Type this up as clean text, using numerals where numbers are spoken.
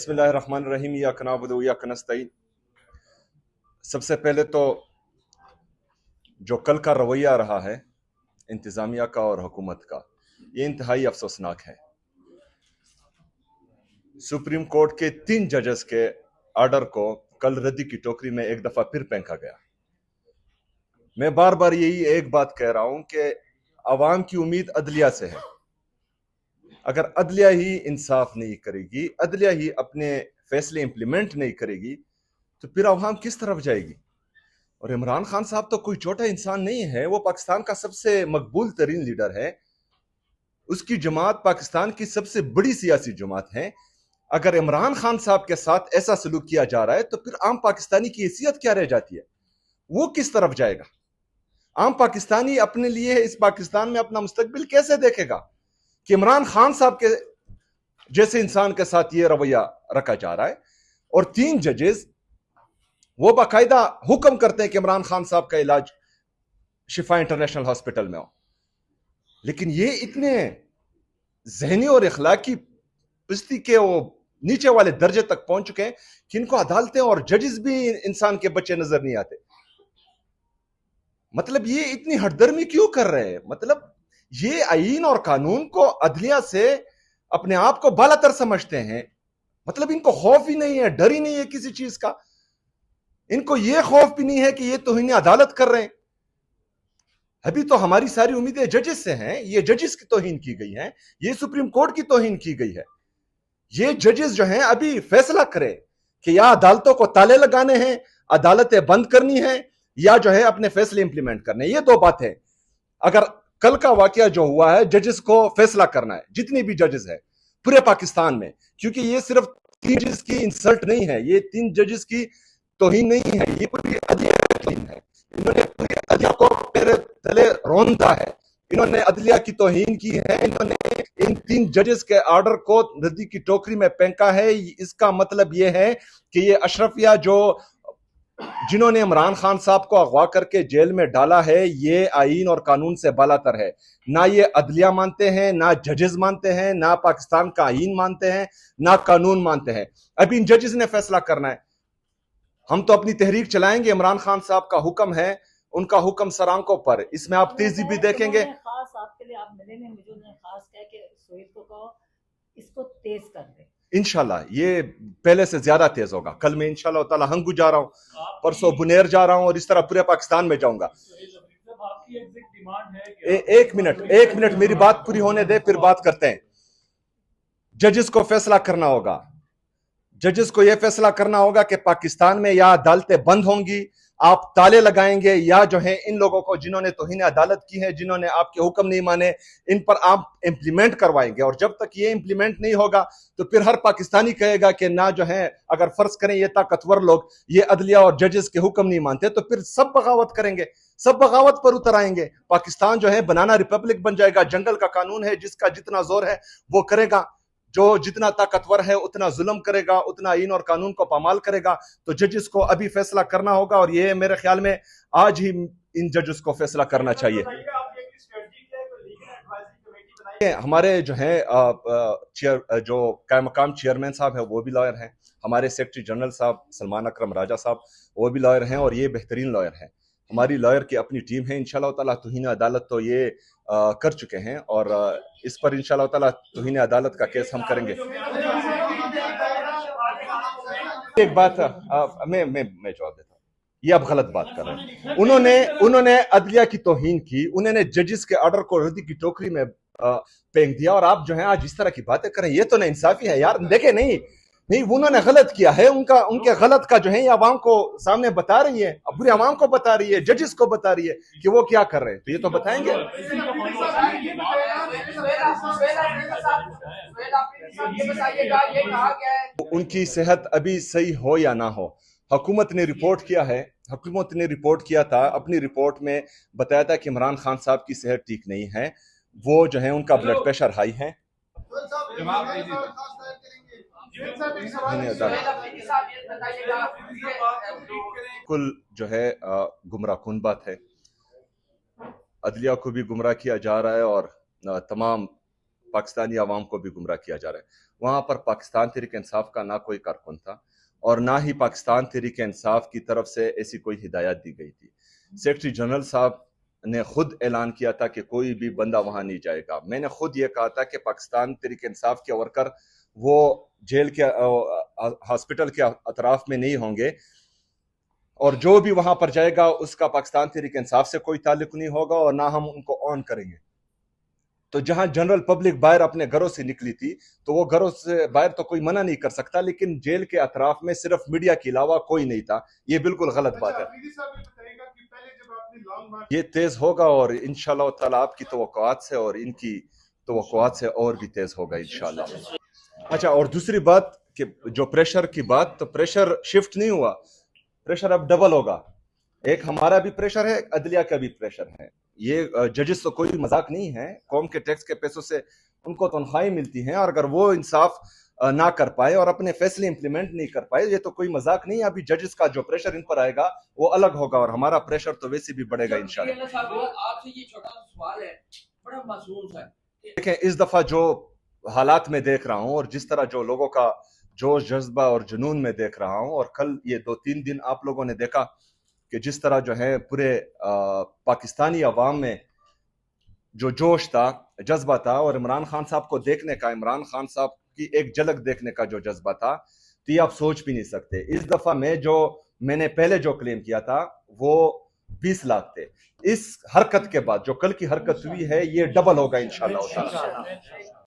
बिस्मिल्लाहिर्रहमानिर्रहीम इय्याका नअबुदु व इय्याका नस्तईन। सबसे पहले तो जो कल का रवैया रहा है इंतज़ामिया का और हुकूमत का, ये इंतहाई अफसोसनाक है। सुप्रीम कोर्ट के 3 जजेस के आर्डर को कल रद्दी की टोकरी में एक दफा फिर फेंका गया। मैं बार बार यही एक बात कह रहा हूं कि अवाम की उम्मीद अदलिया से है। अगर अदलिया ही इंसाफ नहीं करेगी, अदलिया ही अपने फैसले इंप्लीमेंट नहीं करेगी, तो फिर अवाम किस तरफ जाएगी। और इमरान खान साहब तो कोई छोटा इंसान नहीं है, वो पाकिस्तान का सबसे मकबूल तरीन लीडर है। उसकी जमात पाकिस्तान की सबसे बड़ी सियासी जमात है। अगर इमरान खान साहब के साथ ऐसा सलूक किया जा रहा है तो फिर आम पाकिस्तानी की हैसियत क्या रह जाती है, वो किस तरफ जाएगा। आम पाकिस्तानी अपने लिए इस पाकिस्तान में अपना मुस्तकबिल कैसे देखेगा कि इमरान खान साहब के जैसे इंसान के साथ ये रवैया रखा जा रहा है। और 3 जजेस वो बाकायदा हुक्म करते हैं कि इमरान खान साहब का इलाज शिफा इंटरनेशनल हॉस्पिटल में हो, लेकिन ये इतने जहनी और इखलाकी पिस्ती के वो नीचे वाले दर्जे तक पहुंच चुके हैं कि इनको अदालतें और जजेस भी इंसान के बच्चे नजर नहीं आते। मतलब ये इतनी हठधर्मी क्यों कर रहे हैं। मतलब ये आईन और कानून को अदलिया से अपने आप को बालातर समझते हैं। मतलब इनको खौफ ही नहीं है, डर ही नहीं है किसी चीज का। इनको ये खौफ भी नहीं है कि ये तौहीन अदालत कर रहे हैं। अभी तो हमारी सारी उम्मीदें जजेस से हैं। ये जजेस की तौहीन की गई है, ये सुप्रीम कोर्ट की तौहीन की गई है। ये जजेस जो हैं अभी फैसला करें कि या अदालतों को ताले लगाने हैं, अदालतें बंद करनी है, या जो है अपने फैसले इंप्लीमेंट करने। ये 2 बातें। अगर कल का वाकया जो हुआ है, जजेस को फैसला करना है, जितनी भी जजेस है पूरे पाकिस्तान में, क्योंकि ये सिर्फ 3 जजेस की इंसल्ट नहीं है, ये 3 जजेस की तौहीन नहीं है, ये पूरी अदलिया की तौहीन है। इन्होंने पूरी अदलिया को मेरे तले रौंदा है, इन्होंने अदलिया की तौहीन की है। इन्होंने इन 3 जजेस के ऑर्डर को रद्दी की टोकरी में फेंका है। इसका मतलब यह है कि ये अशरफिया जो जिन्होंने इमरान खान साहब को अगवा करके जेल में डाला है, ये आईन और कानून से बालातर है। ना ये अदलिया मानते हैं, ना जजेस मानते हैं, ना पाकिस्तान का आईन मानते हैं, ना कानून मानते हैं। अभी इन जजेस ने फैसला करना है। हम तो अपनी तहरीक चलाएंगे, इमरान खान साहब का हुक्म है, उनका हुक्म सरांकों पर। इसमें आप तेजी भी देखेंगे। खास आपके लिए आप मिले नहीं, मुझे उन्होंने खास कहा कि सोहेल को कहो इसको तेज कर दे। इंशाल्लाह ये पहले से ज्यादा तेज होगा। कल मैं इंशाल्लाह ताला हंगू जा रहा हूँ, परसों बुनेर जा रहा हूँ, और इस तरह पूरे पाकिस्तान में जाऊंगा। एक मिनट मेरी बात पूरी होने दे, फिर बात करते हैं। जजेस को फैसला करना होगा। जजेस को यह फैसला करना होगा कि पाकिस्तान में या अदालतें बंद होंगी, आप ताले लगाएंगे, या जो है इन लोगों को जिन्होंने तौहीन अदालत की है, जिन्होंने आपके हुक्म नहीं माने, इन पर आप इंप्लीमेंट करवाएंगे। और जब तक ये इंप्लीमेंट नहीं होगा तो फिर हर पाकिस्तानी कहेगा कि ना जो है, अगर फर्ज करें ये ताकतवर लोग ये अदलिया और जजेस के हुक्म नहीं मानते, तो फिर सब बगावत करेंगे, सब बगावत पर उतर आएंगे। पाकिस्तान जो है बनाना रिपब्लिक बन जाएगा। जंगल का कानून है, जिसका जितना जोर है वो करेगा, जो जितना ताकतवर है उतना जुल्म करेगा, उतना आईन और कानून को पामाल करेगा। तो जजेस को अभी फैसला करना होगा, और ये मेरे ख्याल में आज ही इन जजेस को फैसला करना चाहिए। हमारे जो है जो कायम मकाम चेयरमैन साहब है वो भी लॉयर हैं, हमारे सेक्रेटरी जनरल साहब सलमान अकरम राजा साहब वो भी लॉयर हैं, और ये बेहतरीन लॉयर हैं। हमारी लॉयर की अपनी टीम है। इंशाल्लाह ताला तौहीन अदालत तो ये कर चुके हैं, और इस पर इंशाल्लाह ताला तौहीन अदालत का केस हम करेंगे। एक बात मैं जवाब देता हूँ, ये आप गलत बात कर रहे हैं। उन्होंने अदलिया की तौहीन की, उन्होंने जजेस के ऑर्डर को रद्दी की टोकरी में फेंक दिया, और आप जो है आज इस तरह की बातें करें, ये तो ना इंसाफी है यार। देखे नहीं उन्होंने गलत किया है, उनके गलत का जो है ये आवाम को सामने बता रही है, अब पूरी आवाम को बता रही है, जजेस को बता रही है कि वो क्या कर रहे हैं, तो ये तो बताएंगे। उनकी सेहत अभी सही हो या ना हो, हुकूमत ने रिपोर्ट किया है, हुकूमत ने रिपोर्ट किया था, अपनी रिपोर्ट में बताया था कि इमरान खान साहब की सेहत ठीक नहीं है, वो जो है उनका ब्लड प्रेशर हाई है। कुल जो है गुमराह बात है। अदलिया को भी गुमराह किया जा रहा है, और तमाम पाकिस्तानी आवाम को भी गुमराह किया जा रहा है। وہاں پر پاکستان تحریک انصاف کا نہ کوئی کارکن تھا اور نہ ہی پاکستان تحریک انصاف کی طرف سے ایسی کوئی ہدایت دی گئی تھی. سیکرٹری جنرل صاحب نے خود اعلان کیا تھا کہ کوئی بھی بندہ وہاں نہیں جائے گا. میں نے خود یہ کہا تھا کہ پاکستان تحریک انصاف کے ورکر وہ جیل کے ہاسپٹل کے اطراف میں نہیں ہوں گے اور جو بھی وہاں پر جائے گا اس کا پاکستان تحریک انصاف سے کوئی تعلق نہیں ہوگا اور نہ ہم ان کو آن کریں گے. تو جہاں جنرل پبلک باہر اپنے گھروں سے نکلی تھی تو وہ گھروں سے باہر تو کوئی منع نہیں کر سکتا, لیکن جیل کے اطراف میں صرف میڈیا کے علاوہ کوئی نہیں تھا. یہ بالکل غلط بات ہے. یہ تیز ہوگا اور انشاءاللہ تعالی آپ کی توقعات سے اور ان کی توقعات سے اور بھی تیز ہوگا انشاءاللہ. اچھا, اور دوسری بات کہ جو پریشر کی بات, تو پریشر شفٹ نہیں ہوا, پریشر اب ڈبل ہوگا. ایک ہمارا بھی پریشر ہے, عدلیہ کا بھی پریشر ہے. یہ ججز تو کوئی مذاق نہیں ہے, قوم کے ٹیکس کے پیسوں سے ان کو تنخواہیں ملتی ہیں, اور اگر وہ انصاف نہ کر پائے اور اپنے فیصلے امپلیمنٹ نہیں کر پائے, یہ تو کوئی مذاق نہیں ہے. ابھی ججز کا جو پریشر ان پر آئے گا وہ الگ ہوگا اور ہمارا پریشر تو ویسے بھی بڑھے گا انشاءاللہ. آپ سے یہ چھوٹا سوال ہے, بڑا معصوم سا. دیکھیں, اس دفعہ جو حالات میں دیکھ رہا ہوں اور جس طرح جو لوگوں کا جوش جذبہ اور جنون میں دیکھ رہا ہوں, اور کل یہ 2-3 دن آپ لوگوں نے دیکھا کہ جس طرح جو ہے پورے پاکستانی عوام میں جو جوش تھا, جذبہ تھا, اور عمران خان صاحب کو دیکھنے کا, عمران خان صاحب کی ایک جھلک دیکھنے کا جو جذبہ تھا, تو یہ آپ سوچ بھی نہیں سکتے. اس دفعہ میں نے پہلے جو کلیم کیا تھا وہ 20 لاکھ تھے. اس حرکت کے بعد جو کل کی حرکت ہوئی ہے یہ ڈبل ہوگا انشاءاللہ.